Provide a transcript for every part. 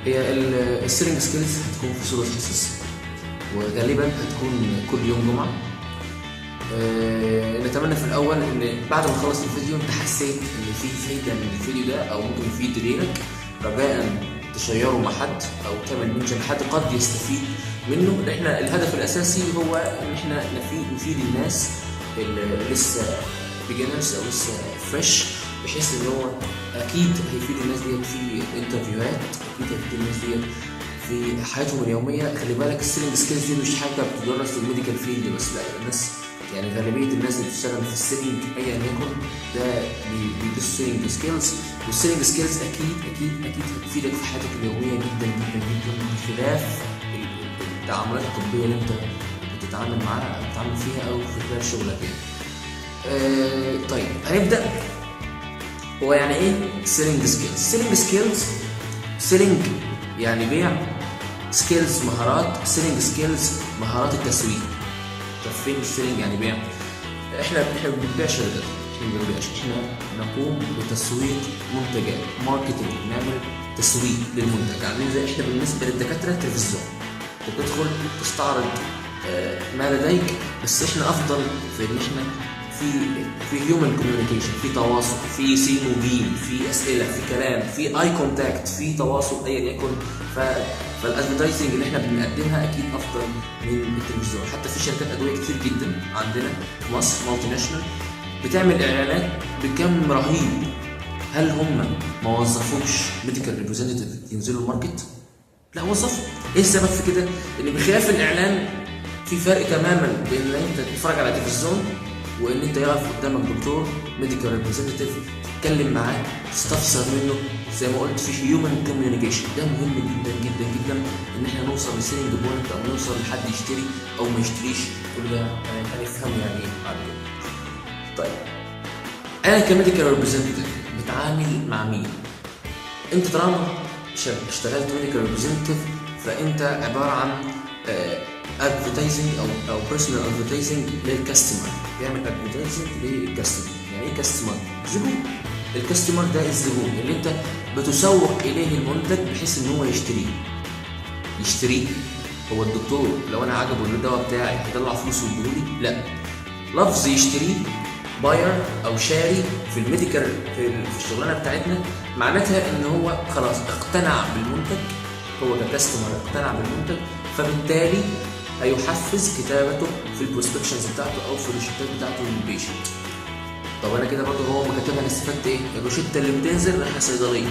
هي السيلينج سكيلز هتكون في صورة حصص، وغالبا هتكون كل يوم جمعة. نتمنى في الأول إن بعد ما نخلص الفيديو أنت حسيت إن في فايدة من الفيديو ده أو ممكن يفيد غيرك، رجاء تشيره مع حد أو تعمل منشن حد قد يستفيد منه. إحنا الهدف الأساسي هو إن إحنا نفيد الناس اللي لسه بيجنرز أو لسه فريش، بحيث إن هو أكيد هيفيد الناس ديت في انترفيوهات، أكيد هيفيد الناس ديت في حياتهم اليومية. خلي بالك السيلينج سكيلز دي مش حاجة بتدرس في الميديكال فيلد بس، لا الناس يعني غالبية الناس اللي بتشتغل في السيلينج أيا يكن ده بيدرسوا سيلينج سكيلز، والسيلينج سكيلز أكيد هتفيدك في حياتك اليومية جدا جدا جدا، بخلاف التعاملات الطبية اللي أنت بتتعامل معاها أو بتتعامل فيها أو في خلال شغلك يعني. طيب هنبدأ. هو يعني إيه سيلينج سكيلز؟ سيلينج يعني بيع، سكيلز مهارات، سيلينج سكيلز مهارات التسويق. طب فين السيلينج يعني بيع؟ احنا ما بنبيعش رجال، احنا نقوم بتسويق منتجات، ماركتنج، نعمل تسويق للمنتج. يعني زي احنا بالنسبه للدكاتره تلفزيون، انت بتدخل تستعرض ما لديك، بس احنا افضل في ان احنا في هيومن كوميونيكيشن، في تواصل، في سين وجيم، في اسئله، في كلام، في اي كونتاكت، في تواصل ايا يكن. فالادفرتايزنج اللي احنا بنقدمها اكيد افضل من التلفزيون. حتى في شركات ادويه كتير جدا عندنا في مصر مالتي ناشونال بتعمل اعلانات بكم رهيب. هل هم ما وظفوش ميديكال ريبريزنتيف ينزلوا الماركت؟ لا وظفوا. ايه السبب في كده؟ ان بخلاف الاعلان في فرق تماما بين ان انت تتفرج على تلفزيون وان انت يقف قدامك دكتور ميديكال ريبريزنتيف تتكلم معاه تستفسر منه. زي ما قلت في هيومن كوميونيكيشن، ده مهم جدا جدا جدا ان احنا نوصل لسيلينج بوينت او نوصل لحد يشتري او ما يشتريش. كل ده هنفهم يعني ايه بعد كده. طيب انا كميديكال ريبريزنتيف بتعامل مع مين؟ انت طالما اشتغلت ميديكال ريبريزنتيف فانت عباره عن ادفرتايزنج او بيرسونال ادفرتايزنج للكاستمر، بيعمل ادفرتايزنج للكاستمر. يعني ايه كاستمر؟ زبون. الكاستمر ده الزبون اللي انت بتسوق اليه المنتج بحيث ان هو يشتريه. هو الدكتور لو انا عجبه الدواء بتاعي هيطلع فلوس ويديهولي؟ لا. لفظ يشتريه، باير او شاري في الميديكال في الشغلانه بتاعتنا معناتها ان هو خلاص اقتنع بالمنتج، هو ككاستمر اقتنع بالمنتج، فبالتالي هيحفز كتابته في البروسبكشنز بتاعته او في الروشتات بتاعته للبيشنت. طب انا كده برضه هو ما كتبها انا استفدت ايه؟ الروشته اللي بتنزل رايحه صيدليه،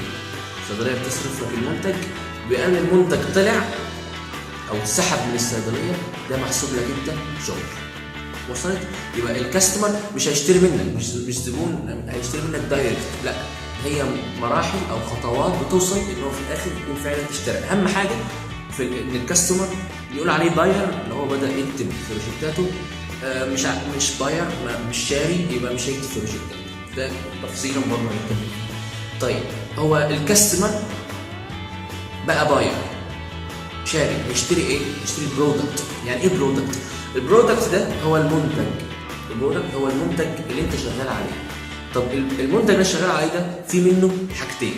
الصيدليه بتصرف لك المنتج، بان المنتج طلع او اتسحب من الصيدليه ده محسوب لك انت شغل. وصلت؟ يبقى الكاستمر مش هيشتري منك، مش زبون هيشتري منك دايركت، لا هي مراحل او خطوات بتوصل ان هو في الاخر يكون فعلا اشترى. اهم حاجه في ان الكاستمر يقول عليه باير اللي هو بدا يكتب في روشتاته، مش باير مش شاري، يبقى مش هيكتب في روشتاته. ده تفصيلا برضه هنتكلم. طيب هو الكاستمر بقى باير شاري، يشتري ايه؟ يشتري برودكت. يعني ايه برودكت؟ البرودكت ده هو المنتج. البرودكت هو المنتج اللي انت شغال عليه. طب المنتج اللي شغال عليه ده في منه حاجتين،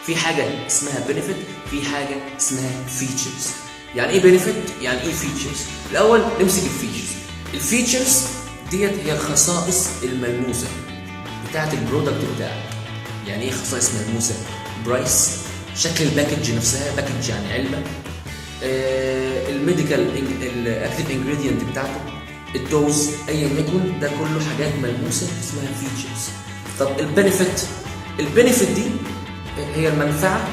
في حاجه اسمها بنفيت، في حاجه اسمها فيتشرز. يعني ايه بنفيت؟ يعني ايه فيتشرز؟ الاول نمسك الفيتشرز. الفيتشرز ديت هي الخصائص الملموسه بتاعه البرودكت بتاعك. يعني ايه خصائص ملموسه؟ برايس، شكل الباكج نفسها، باكج يعني علبه، الميديكال الاكتيف انجريدينت بتاعته، الدوز ايا يكن، ده كله حاجات ملموسه اسمها فيتشرز. طب البنفيت دي هي المنفعه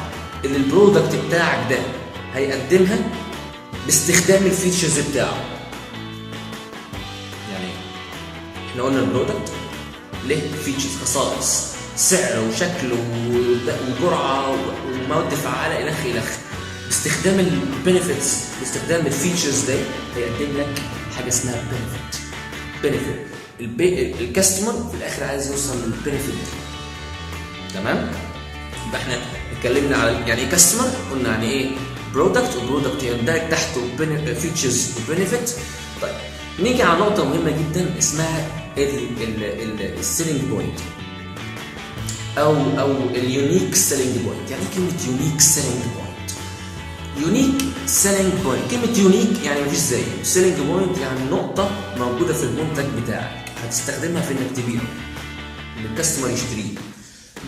اللي البرودكت بتاعك ده هيقدمها باستخدام الفيتشرز بتاعه. يعني احنا قلنا البرودكت له فيتشرز، خصائص، سعر وشكل وجرعه ومواد فعاله الى اخره. باستخدام البنفيتس، باستخدام الفيتشرز دي هيقدم لك حاجه اسمها بنفيت. الكاستمر في الاخر عايز يوصل للبنفيت دي. تمام؟ يبقى احنا اتكلمنا على يعني ايه كاستمر، قلنا يعني ايه برودكت، وبرودكت يندرج تحته فيتشرز وبنفيت. طيب نيجي على نقطه مهمه جدا اسمها السيلينج بوينت او اليونيك سيلينج بوينت. يعني ايه كلمه يونيك سيلينج بوينت؟ يونيك سيلينج بوينت. كلمه يونيك يعني مفيش زيه، سيلينج بوينت يعني نقطه موجوده في المنتج بتاعك هتستخدمها في انك تبيعه، ان الكاستمر يشتريه.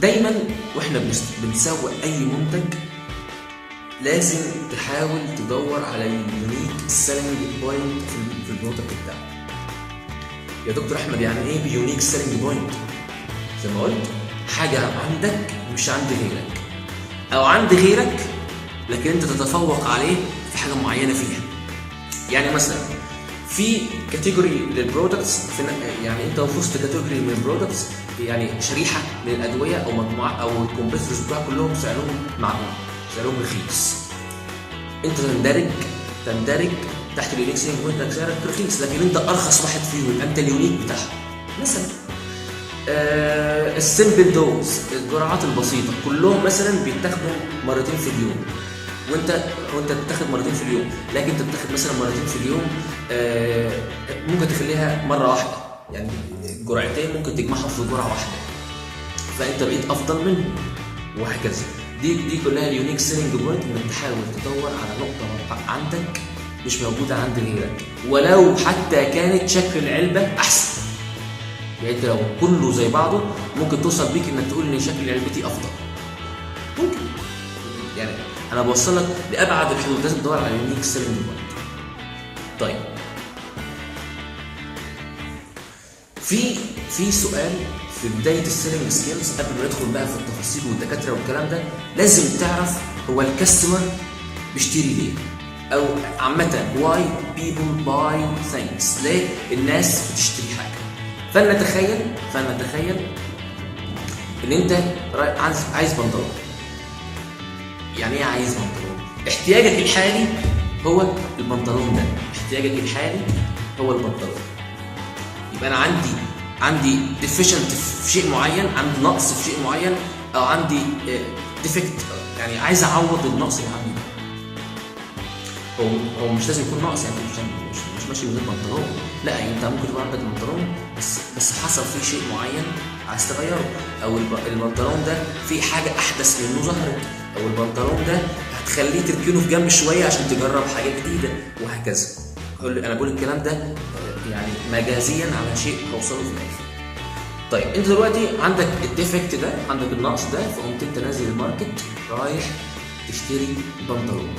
دايما واحنا بنسوق اي منتج لازم تحاول تدور على اليونيك سيلينج بوينت في المنتج بتاعك. يا دكتور احمد يعني ايه بيونيك سيلينج بوينت؟ زي ما قلت، حاجه عندك مش عند غيرك، او عند غيرك لكن انت تتفوق عليه في حاجه معينه فيها. يعني مثلا في كاتيجوري للبرودكتس، يعني انت وفزت كاتيجوري من البرودكتس، يعني شريحه من الادويه او مجموعه او الكومبريسورز بتوعها كلهم سعرهم معقول، سعرهم رخيص. انت تندرج تحت اليونيك سيلينج بوينت انك سعرك رخيص، لكن انت ارخص واحد فيهم، انت اليونيك بتاعهم. مثلا السمبل دوز، الجرعات البسيطه، كلهم مثلا بيتاخدوا مرتين في اليوم، وانت بتاخد مرتين في اليوم، لكن انت بتاخد مثلا مرتين في اليوم، ممكن تخليها مره واحده، يعني جرعتين ممكن تجمعهم في جرعه واحده، فانت بقيت افضل منه، وهكذا. دي كلها اليونيك سيلينج بوينت، انك تحاول تدور على نقطه عندك مش موجوده عند غيرك، ولو حتى كانت شكل العلبه احسن. يعني انت لو كله زي بعضه ممكن توصل بيك انك تقول ان شكل علبتي افضل، ممكن. يعني انا بوصلك لابعد الحدود، لازم تدور على اليونيك سيلينج بوينت. طيب، في سؤال في بدايه السيلينج سكيلز قبل ما ندخل بقى في التفاصيل والدكاتره والكلام ده، لازم تعرف هو الكاستمر بيشتري ليه، او عامه why people buy things، ليه الناس بتشتري حاجه. فلنتخيل ان انت عايز بنطلون. يعني ايه عايز بنطلون؟ احتياجك الحالي هو البنطلون ده، احتياجك الحالي هو البنطلون. يبقى انا عندي ديفيشنت في شيء معين، عندي نقص في شيء معين، او عندي ديفكت، يعني عايز اعوض النقص اللي عندي ده. هو مش لازم يكون ناقص، يعني مش ماشي من غير بنطلون، لا، انت ممكن يبقى عندك بنطلون بس حصل فيه شيء معين عايز تغيره، او البنطلون ده فيه حاجه احدث منه ظهرت، او البنطلون ده هتخليه تركنه في جنب شويه عشان تجرب حاجه جديده، وهكذا. انا بقول الكلام ده يعني مجازيا على شيء هوصله في الاخر. طيب، انت دلوقتي عندك الديفكت ده، عندك النقص ده، فقمت انت نازل الماركت رايح تشتري بنطلون.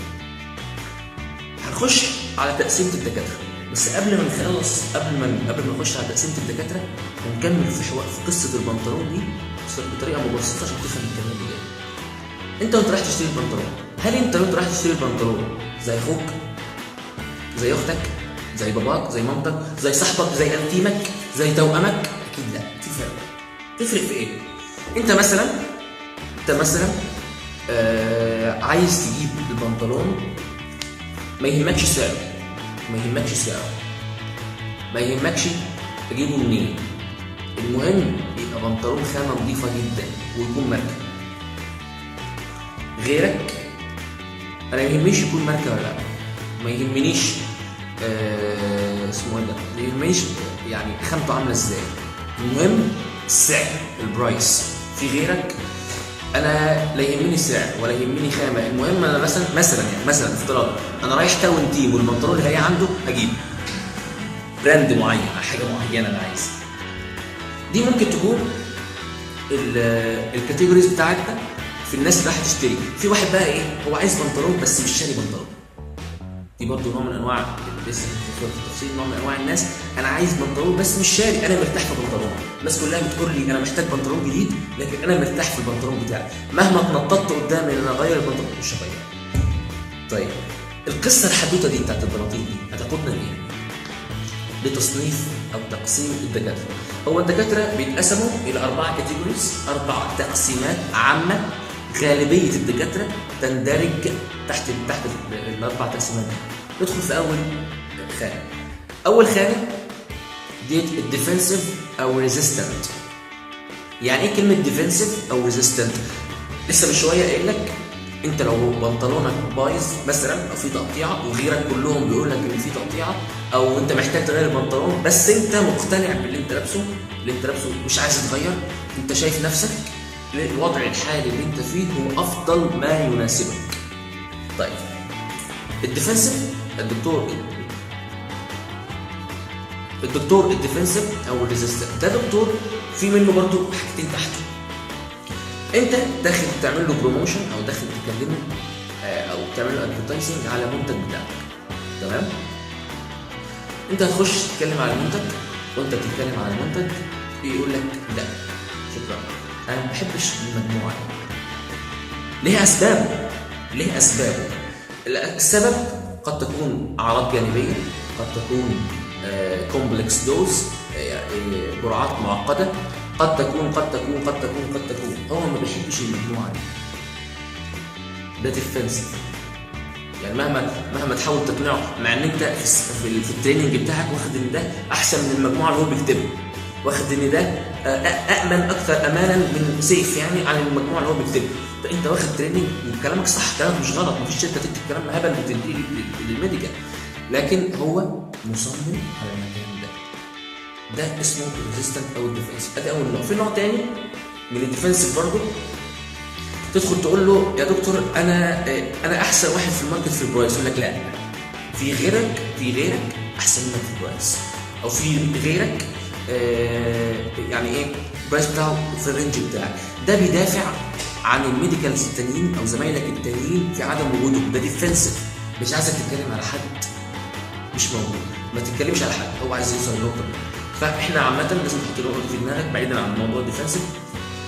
هنخش على تقسيمه الدكاتره، بس قبل ما نخلص، قبل ما نخش على تقسيمه الدكاتره، هنكمل في قصه البنطلون دي بطريقه مبسطه عشان تفهم الكلام اللي جاي. انت وانت رايح تشتري البنطلون، هل انت وانت رايح تشتري البنطلون زي اخوك، زي اختك، زي باباك، زي مامتك، زي صاحبك، زي انتيمك، زي توأمك؟ اكيد لا، في فرق. تفرق في ايه؟ انت مثلا عايز تجيب البنطلون، ما يهمكش سعره، ما يهمكش تجيبه منين، المهم يبقى بنطلون خامه نظيفه جدا ويكون ماركه. غيرك انا ما يهمنيش يكون ماركه ولا لا، ما يهمنيش اسمه ايه ده، ما يهمنيش يعني خامته عامله ازاي، المهم السعر، البرايس. في غيرك انا لا يهمني السعر ولا يهمني خامه، المهم انا مثلا افتراض انا رايح تاون تيم والبنطلون اللي هي عنده هجيب براند معين، حاجه معينه انا عايز. دي ممكن تكون الكاتيجوريز بتاعتنا في الناس اللي راح تشتري. في واحد بقى ايه، هو عايز بنطلون بس مش شاري بنطلون. دي برضه نوع من انواع، لسه في التفصيل، نوع من انواع الناس انا عايز بنطلون بس مش شاري، انا مرتاح في البنطلون. الناس كلها بتقول لي انا محتاج بنطلون جديد، لكن انا مرتاح في البنطلون بتاعي، مهما اتنططت قدامي ان انا اغير البنطلون مش هغيره. طيب، القصه الحدوته دي بتاعت البناطيل دي هتاخدنا لايه؟ لتصنيف او تقسيم الدكاتره. هو الدكاتره بيتقسموا الى 4 كاتيجوريز، 4 تقسيمات عامه. غالبيه الدكاتره تندرج تحت ال4 تقسيمات دي. ندخل في اول خانه ديت الديفنسيف او ريزيستنت. يعني ايه كلمه ديفنسيف او ريزيستنت؟ لسه من شويه قايل لك انت لو بنطلونك بايظ مثلا او في تقطيعه وغيرك كلهم بيقول لك ان في تقطيعه، او انت محتاج تغير البنطلون بس انت مقتنع باللي انت لابسه، مش عايز تغير، انت شايف نفسك الوضع الحالي اللي انت فيه هو افضل ما يناسبك. طيب، الديفنسيف، الدكتور الديفنسيف او الريزيستنت ده دكتور في منه برضو حاجتين تحته. انت داخل تعمل له بروموشن او داخل تكلمه او تعمل له ادفرتايزنج على المنتج بتاعك، تمام؟ انت هتخش تتكلم على المنتج، وانت بتتكلم على المنتج يقول لك لا شكرا انا ما بحبش المجموعه. ليه اسباب. السبب قد تكون اعراض جانبيه، قد تكون كومبلكس دوز، جرعات معقده، قد تكون هو ما بيحبش المجموعه دي. ده ديفنسيف. يعني مهما تحاول تقنعه، مع ان انت في التريننج بتاعك واخد ان ده احسن من المجموعه اللي هو بيكتبها، واخد ان ده امن اكثر امانا من سيف يعني عن المجموعه اللي هو بيكتبها. انت واخد تريننج وكلامك صح، كلامك مش غلط، مفيش شركه تكتب كلام هبل بتديه للميديكال، لكن هو مصمم على المكان ده اسمه الريزيستنت او الديفنس. ادي اول نوع. في نوع تاني من الديفنسيف برضه، تدخل تقول له يا دكتور انا احسن واحد في الماركت في البرايس، يقول لك لا، في غيرك احسن منك في البرايس، او في غيرك يعني ايه البرايس بتاعه في الرينج بتاعك. ده بيدافع عن الميديكالز التانيين او زمايلك التانيين في عدم وجودهم. ده ديفنسيف، مش عايزك تتكلم على حد مش موجود، ما تتكلمش على حد، هو عايز يوصل للنقطه دي. فاحنا عامه لازم تحط النقطه في دماغك بعيدا عن الموضوع الديفنسيف.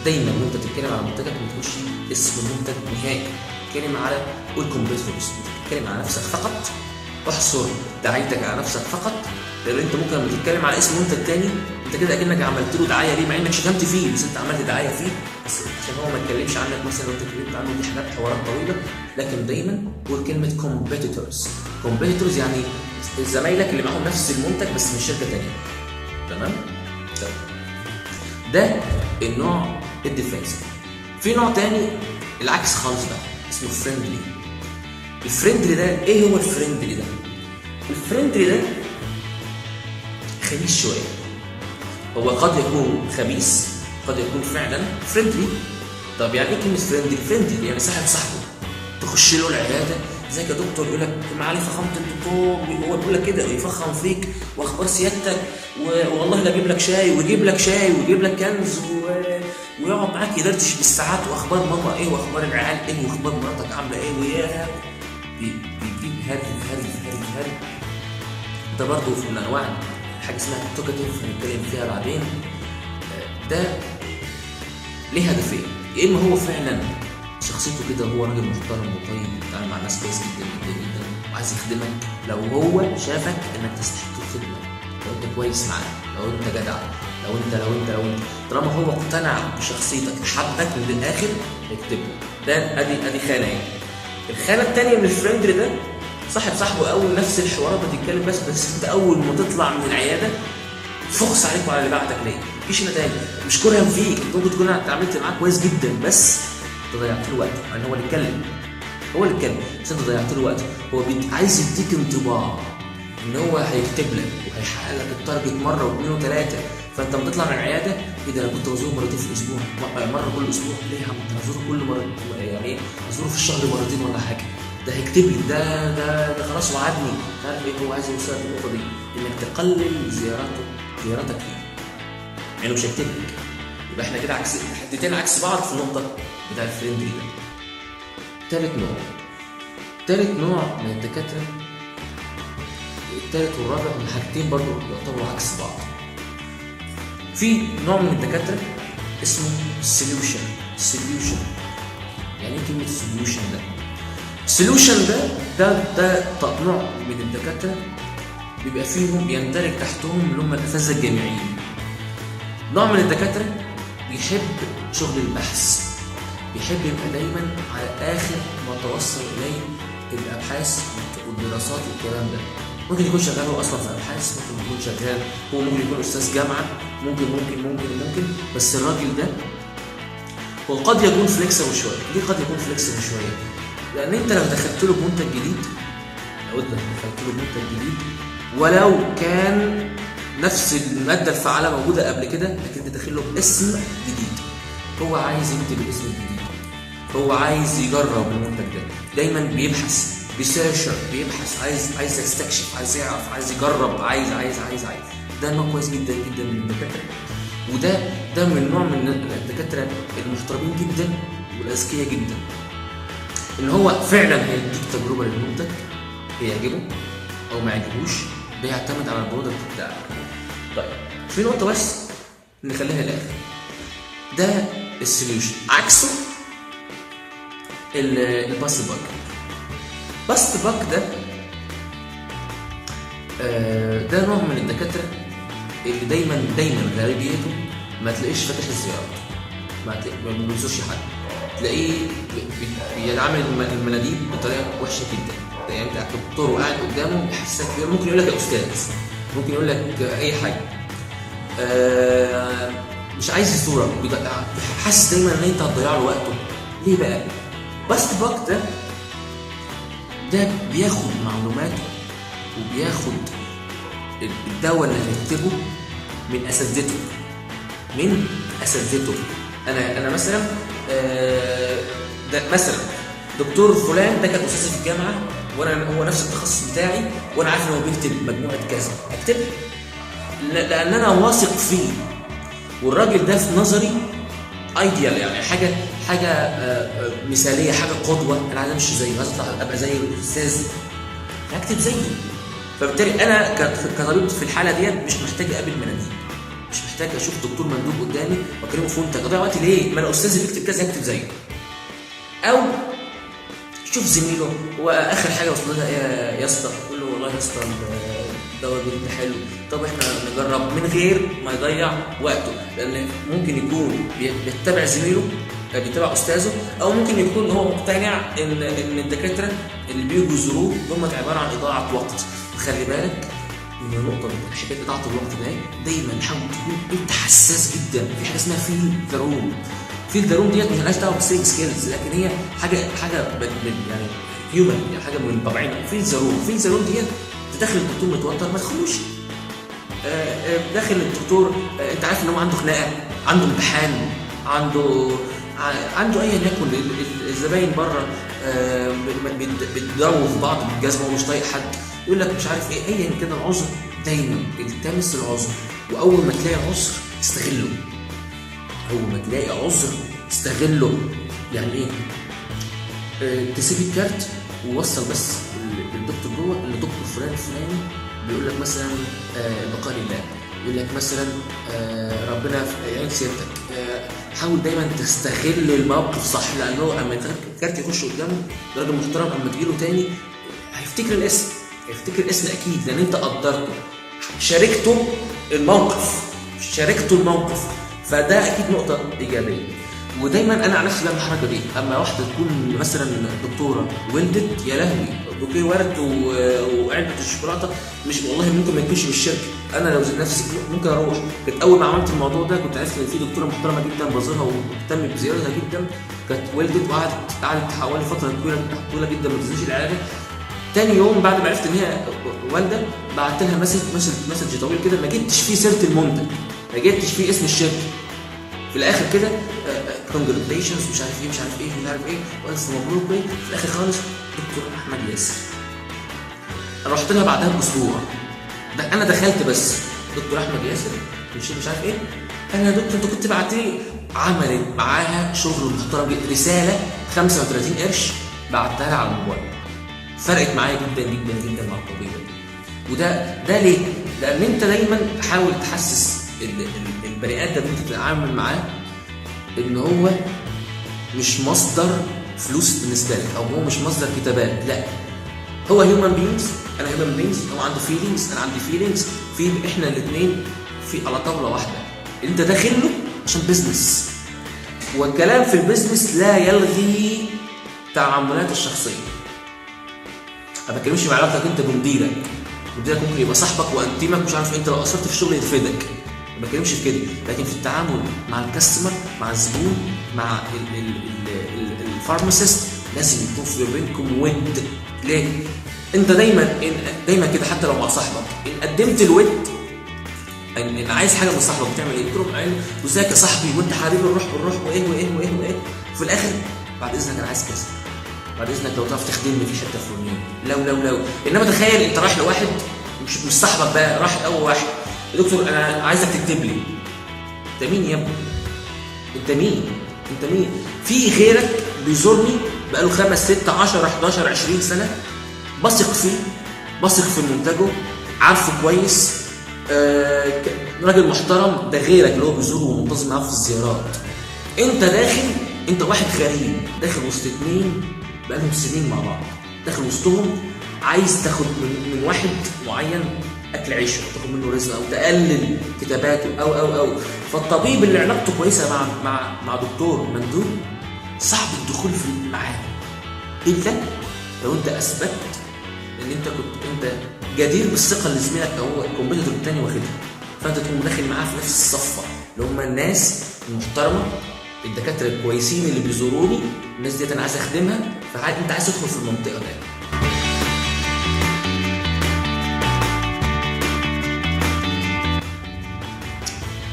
دايما وانت بتتكلم على منتجك ما تقولش اسم المنتج نهائي، اتكلم على الكومبيتيتورز، اتكلم على نفسك فقط، احصر دعايتك على نفسك فقط. لان انت ممكن لما تتكلم على اسم منتج تاني انت كده اكنك عملت له دعايه ليه، مع انك شتمت فيه، بس انت عملت دعايه فيه بس عشان هو ما يتكلمش عنك. مثلا لو انت اتكلمت عنه دي حاجات حوارات طويله، لكن دايما قول كلمه كومبيتيتورز يعني زمايلك اللي معاهم نفس المنتج بس من شركه تانيه، تمام؟ ده النوع الديفنسيف. في نوع تاني العكس خالص بقى اسمه فريندلي. الفريندلي ده ايه هو الفريندلي ده؟ الفريندلي ده خبيث شويه. هو قد يكون خبيث، قد يكون فعلا فريندلي. طب يعني ايه كلمه فريندلي؟ فريندلي يعني صاحبه تخش له العياده، ازيك يا دكتور، يقول لك معالي فخامه الدكتور، هو بيقول لك كده يفخم فيك واخبار سيادتك، والله لا اجيب لك شاي ويجيب لك كنز ويقعد معاك يدردش بالساعات، واخبار ماما ايه، واخبار العيال ايه، واخبار مراتك عامله ايه، وياها بيجيب هري. ده برضه من انواع حاجه اسمها توكاتيف هنتكلم فيها بعدين. ده ليه هدفين، يا اما هو فعلا شخصيته كده هو راجل محترم وطيب بيتعامل مع الناس كويس جدا وعايز يخدمك، لو هو شافك انك تستحق الخدمه، لو انت كويس معاه، لو انت جدع، لو انت طالما هو اقتنع بشخصيتك حبك من الاخر اكتبه. ده ادي خانه يعني. الخانه الثانيه من الفريندلي ده صاحبه اول نفس الحوارات بتتكلم بس انت اول ما تطلع من العياده فخص عليك وعلى اللي بعتك ليه، مفيش نتائج، مش كرها فيك، انت ممكن تكون اتعاملت معاه كويس جدا بس ضيعت له وقته، يعني هو اللي اتكلم بس انت ضيعت له وقته. هو عايز يديك انطباع ان هو هيكتب لك وهيحقق لك التارجت مره واثنين وثلاثه، فانت لما تطلع من العياده ايه ده، انا كنت بزوره مرتين في الاسبوع، مره كل اسبوع، ليه يا عم انا بزوره كل مره، يعني ايه بزوره في الشهر مرتين ولا حاجه، ده هيكتب لي، ده خلاص وعدني، عارف ايه هو عايز يوصل للنقطه دي، انك تقلل زيارتك فيه، يعني مش هيكتب لك. يبقى احنا كده حدتين عكس بعض في النقطه بتاع الفريندلي ده. تالت نوع من الدكاتره، التالت والرابع من حاجتين برضو يعتبروا عكس بعض. في نوع من الدكاتره اسمه سوليوشن. يعني ايه كلمه سوليوشن ده؟ السوليوشن ده نوع من الدكاتره بيبقى فيهم يندرج تحتهم اللي هم الاساتذه الجامعيين. نوع من الدكاتره بيحب شغل البحث، بيحب يبقى دايما على اخر ما توصل اليه الابحاث والدراسات والكلام ده. ممكن يكون شغال هو اصلا في ابحاث، ممكن يكون شغال هو ممكن يكون استاذ جامعه، ممكن بس الراجل ده هو قد يكون فليكسبل شويه. ليه قد يكون فليكسبل شويه؟ لان انت لو دخلت له بمنتج جديد ولو كان نفس الماده الفعاله موجوده قبل كده، لكن انت داخل له باسم جديد، هو عايز يكتب الاسم الجديد، هو عايز يجرب المنتج ده، دايما بيبحث بيسيرشر، بيبحث، عايز يستكشف، عايز يعرف، عايز يجرب، عايز. ده نوع كويس جدا جدا من الدكاتره، وده من نوع من الدكاتره المحترمين جدا والاذكياء جدا، ان هو فعلا هيديك تجربه للمنتج هيعجبه او ما يعجبوش، ده يعتمد على البرودكت بتاعك. طيب في نقطه بس نخليها الاخر، ده السوليوشن. عكسه الباست باك. باست باك ده نوع من الدكاتره اللي دايما غالبيته ما تلاقيش فاتح الزيارات، ما بيبصش حد، تلاقيه بيعمل المناديب بطريقه وحشه جدا. يعني انت دكتور وقاعد قدامه يحسسك، ممكن يقول لك يا استاذ، ممكن يقول لك اي حاجه، مش عايز الصوره، حاسس دايما ان انت هتضيع له وقته. ليه بقى؟ باست باك ده بياخد معلوماته وبياخد الدواء اللي هيكتبه من اساتذته. انا مثلا ده مثلا دكتور فلان ده كان استاذي في الجامعه، وانا هو نفس التخصص بتاعي، وانا عارف ان هو بيكتب مجموعه كذا، اكتبها لان انا واثق فيه، والراجل ده في نظري ايديال، يعني حاجه مثاليه، حاجه قدوه، انا عايز امشي زيه، عايز ابقى زي الاستاذ، هكتب زيه. فبالتالي انا كطبيب في الحاله ديت مش محتاج اقابل مناديب، مش محتاج اشوف دكتور مندوب قدامي واكلمه في منتج اضيع وقتي ليه؟ ما انا استاذي بيكتب كذا هكتب زيه. او شوف زميله هو اخر حاجه وصل لها يا اسطى، قول له والله يا اسطى الدواء ده حلو، طب احنا نجرب، من غير ما يضيع وقته، لان ممكن يكون بيتبع زميله، بيتبع استاذه، او ممكن يكون هو مقتنع ان الدكاتره اللي بيجوا يزوروه هم عباره عن اضاعه وقت. خلي بالك من النقطه دي، حكايه اضاعه الوقت ده دايما حاول تكون انت حساس جدا. في حاجه اسمها فيل ذا روم ديت مالهاش دعوه بالسيلز سكيلز، لكن هي حاجه يعني هيومن، يعني حاجه من طبيعتنا. فيل ذا روم ديت تدخل الدكتور متوتر ما تدخلوش. داخل الدكتور انت عارف ان هو عنده خناقه، عنده امتحان، عنده ايا يكن، الزباين بره بيتضربوا في بعض بالجزمه ومش طايق حد، يقول لك مش عارف ايه، ايا كده العذر، دايما التمس العذر، واول ما تلاقي عذر استغله. يعني ايه؟ تسيب الكارت ووصل بس الدكتور جوه ان دكتور فلان الفلاني بيقول لك مثلا بقال الله، يقول لك مثلا ربنا يعين سيادتك. حاول دايما تستغل الموقف صح، لانه اما الكارت يخش قدامه راجل محترم، اما تجيله تاني هيفتكر الاسم اكيد، لان انت قدرته، شاركته الموقف، فده اكيد نقطه ايجابيه. ودايما انا على نفسي بعمل الحركه دي، اما واحده تكون مثلا دكتوره ولدت، يا لهوي بوكيه ورد وعلبه الشوكولاته، مش والله ممكن ما يكونش من الشركه، انا لو زي نفسي ممكن اروح. كانت اول ما عملت الموضوع ده كنت عرفت ان في دكتوره محترمه جدا بظهرها ومهتم بزيارتها جدا، كانت ولدت وقعدت حوالي فتره طويله جدا ما تنزلش العياده. تاني يوم بعد ما عرفت ان هي والده بعت لها مسج طويل كده، ما جبتش فيه سيره المنتج، ما جبتش فيه اسم الشركه، في الاخر كده كونجراتيشنز مش عارف ايه والف مبروك. في الاخر خالص دكتور احمد ياسر. انا رحت لها بعدها باسبوع، انا دخلت بس دكتور احمد ياسر مش عارف ايه، انا يا دكتور انت كنت بعت لي، عملت معاها شغل محترم جدا، رساله 35 قرش بعتها لها على الموبايل، فرقت معايا جدا جدا جدا مع الطبيب. وده ليه؟ لان انت دايما تحاول تحسس البني ادم اللي انت بتتعامل معاه ان هو مش مصدر فلوس بالنسبه لك، او هو مش مصدر كتابات، لا هو هيومن بينجز، انا هيومن بينجز، هو عنده فيلينجز، انا عندي فيلينجز، في احنا الاثنين في على طاوله واحده، انت داخل له عشان بزنس، والكلام في البزنس لا يلغي تعاملات الشخصيه. ما بتكلمش مع علاقتك انت بمديرك ممكن يبقى صاحبك وانتيمك، مش عارف انت لو قصرت في الشغل يفيدك، ما بتكلمش في كده، لكن في التعامل مع الكاستمر، مع الزبون، مع الفارماسيست لازم يكون في بينكم ود. ليه؟ انت دايما كده، حتى لو مع صاحبك ان قدمت الود، ان عايز حاجه من صاحبك بتعمل ايه؟ تروح قايل وازيك يا صاحبي وانت حبيبي، نروح وايه في الاخر بعد اذنك انا عايز كذا، بعد اذنك لو تعرف تخدمني في الحته الفلانيه، لو انما تخيل انت رايح لواحد مش صاحبك بقى، راح اول واحد يا دكتور انا عايزك تكتب لي. انت مين يا ابني؟ انت مين؟ في غيرك بيزورني بقاله 5 6 10 11 20 سنه، بثق فيه، بثق في منتجه، عارفه كويس، راجل محترم. ده غيرك اللي هو بيزوره ومنتظم معاه في الزيارات. انت داخل، انت واحد غريب داخل وسط 2 بقالهم سنين مع بعض، داخل وسطهم عايز تاخد من واحد معين اكل عيشه، تاخد منه رزق او تقلل كتاباته او فالطبيب اللي علاقته كويسه مع دكتور مندوب صعب الدخول في معاه الا لو انت اثبت ان انت كنت جدير بالثقه اللي زميلك او الكومبيتيتور الثاني واخدها، فانت تكون داخل معاه في نفس الصفه اللي هم الناس المحترمه، الدكاتره الكويسين اللي بيزوروني، الناس ديت انا عايز اخدمها، فانت عايز تدخل في المنطقه دي.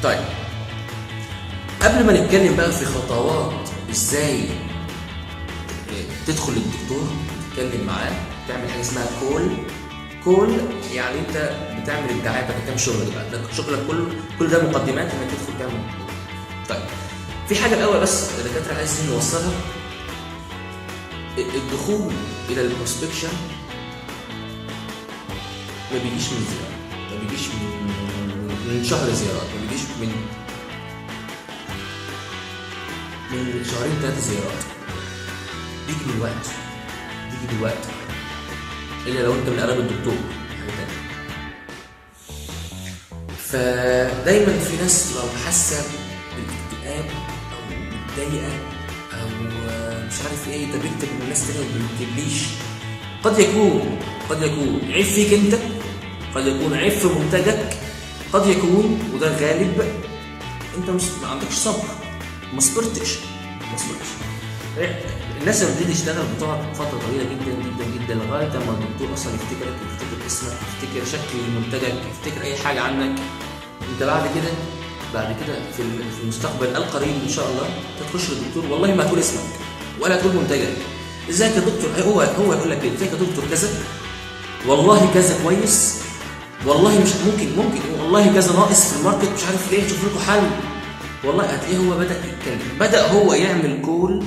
طيب قبل ما نتكلم بقى في خطوات ازاي تدخل للدكتور تتكلم معاه، تعمل حاجه اسمها كول يعني انت بتعمل الدعايه بتاعت كام شغل بقى، ده شغلك كل ده مقدمات انك تدخل تعمل. طيب في حاجه الاول بس الدكاتره عايزين نوصلها، الدخول الى البروسبكشن ما بيجيش من زيارة، ما بيجيش من شهر زيارات، ما بيجيش من 2 3 زيارات، بيجي بالوقت الا لو انت من قراب الدكتور حاجه ثانيه. فدايما في ناس لو حاسه بالاكتئاب او متضايقه او مش عارف ايه، ده بيكتب للناس تانيه وما بيكتبليش. قد يكون عيب فيك انت، قد يكون عيب في منتجك، قد يكون وده غالب انت ما عندكش صبر، ما صبرتش. الناس لما بتيجي تشتغل بتقعد فتره طويله جدا لغايه ما الدكتور اصلا يفتكرك، يفتكر اسمك، يفتكر شكل منتجك، يفتكر اي حاجه عنك. انت بعد كده في المستقبل القريب ان شاء الله تخش للدكتور والله ما هتقول اسمك ولا هتقول منتجك. ازيك يا دكتور، هو يقول لك ازيك يا دكتور كذا، والله كذا كويس، والله مش ممكن والله كذا ناقص في الماركت، مش عارف ليه، شوف لكم حل. والله هتلاقيه هو بدأ يتكلم، بدأ هو يعمل كول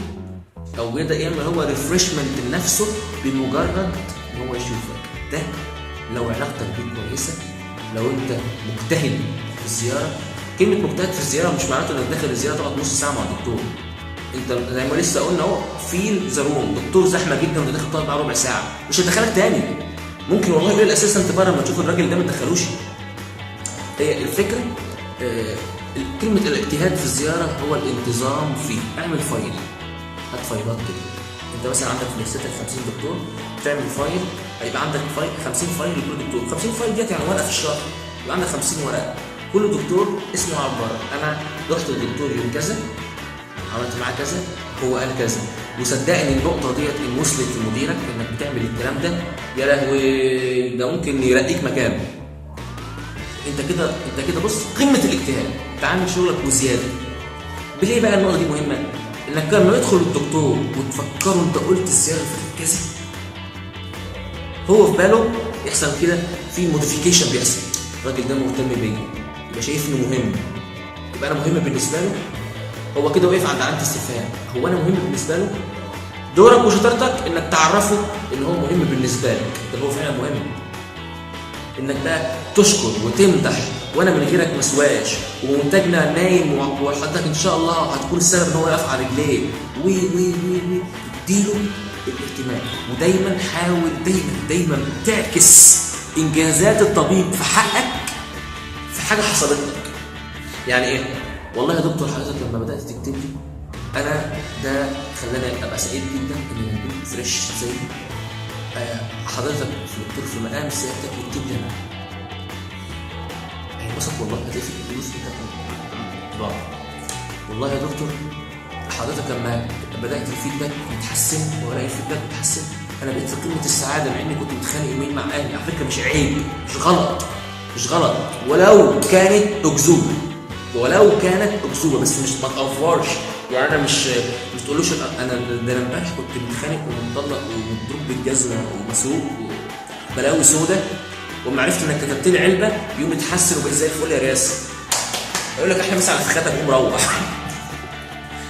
او بدأ يعمل هو ريفرشمنت لنفسه بمجرد ان هو يشوفك. ده لو علاقتك بيه كويسه، لو انت مجتهد في الزياره. كلمه مجتهد في الزياره مش معناته انك داخل الزياره تقعد نص ساعه مع الدكتور. انت زي ما لسه قلنا اهو في زروم دكتور زحمه جدا وانت داخل تقعد معاه ربع ساعه، مش هتدخلك تاني. ممكن والله يقول اساسا انت بره ما تشوف الراجل ده ما تدخلوش. هي الفكره كلمه الاجتهاد في الزياره هو الانتظام فيه. اعمل فايل، هات فايلات كده. انت مثلا عندك في لستك 50 دكتور، تعمل فايل، هيبقى عندك فايل 50 فايل لكل دكتور. 50 فايل ديت يعني ورقه في الشهر، يبقى عندك 50 ورقه، كل دكتور اسمه عباره. انا رحت للدكتور يوم كذا، عملت معاه كذا، هو قال كذا، وصدقني النقطه ديت ان وصلت لمديرك انك بتعمل الكلام ده، يا لهوي ده ممكن يرقيك مكانه. انت كده بص قمه الاجتهاد، تعمل شغلك وزياده. ليه بقى النقطه دي مهمه؟ انك لما يدخل الدكتور وتفكروا انت قلت الزياره في كذا، هو في باله يحصل كده في موديفيكيشن بيحصل. الراجل ده مهتم بيا، يبقى شايفني مهم، يبقى انا مهم بالنسبه له. هو كده وقف عند علامه استفهام، هو انا مهم بالنسبه له؟ دورك وشطارتك انك تعرفه ان هو مهم بالنسبه لك، ده هو فعلا مهم. انك بقى تشكر وتمدح، وانا من غيرك مسواش، ومنتجنا نايم، وحضرتك ان شاء الله هتكون السبب ان هو يقف على رجليه، اديله الاهتمام. ودايما حاول دايما تعكس انجازات الطبيب في حقك في حاجه حصلت لك. يعني ايه؟ والله يا دكتور حضرتك لما بدات تكتب لي انا ده خلاني ابقى سعيد جدا ان موجود فريش زي حضرتك في دكتور في مقام سيادتك بتكتب لي انا. هينبسط والله، هتلاقي في فلوس انت والله يا دكتور حضرتك لما بدات الفيدباك يتحسن والاقي الفيدباك يتحسن، انا بقيت في قمه السعاده مع اني كنت متخانق يومين مع اهلي. على فكره مش عيب، مش غلط ولو كانت اكذوبه، بس مش ما تأفورش. يعني انا مش تقولوش انا ده انا امبارح كنت متخانق ومطلق ومضروب بالجزمه ومسروق وبلاوي سودا، وما عرفت انك كتبت لي علبه يوم يتحسن وبقيت زي الفل يا رياس. يقول لك احنا مثلا على فخاتك قوم روح.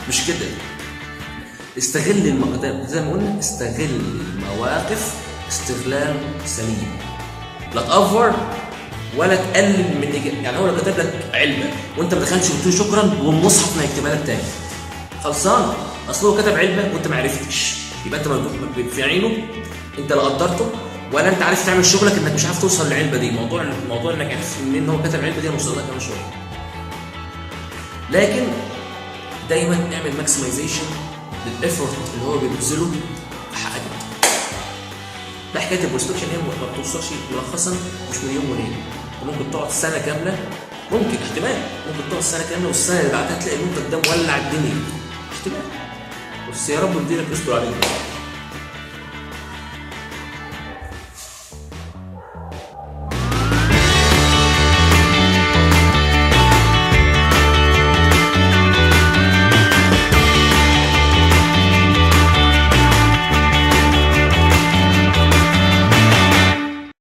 مش كده. استغل زي ما قلنا استغل المواقف استغلال سليم. لا تأفور ولا تقلل من يعني هو لو كتب لك علبه وانت ما دخلتش قلت له شكرا والمصحف ما يكتبها لك تاني خلصان، اصل هو كتب علبه وانت ما عرفتش، يبقى انت في عينه انت لا قدرته ولا انت عارف تعمل شغلك انك مش عارف توصل للعلبه دي. موضوع انك عرفت منين هو كتب علبه دي هنوصل لها كمان شويه. لكن دايما اعمل ماكسمايزيشن للافورت اللي هو بيبذله في حقك. ده حكايه البروسبكشن هي ما بتوصلش ملخصا مش من يوم وليله، ممكن تقعد سنه كامله، ممكن احتمال ممكن تقعد سنه كامله والسنه اللي بعدها تلاقي المنتج ده مولع الدنيا، احتمال. بس يا رب يديلك يصبر عليك.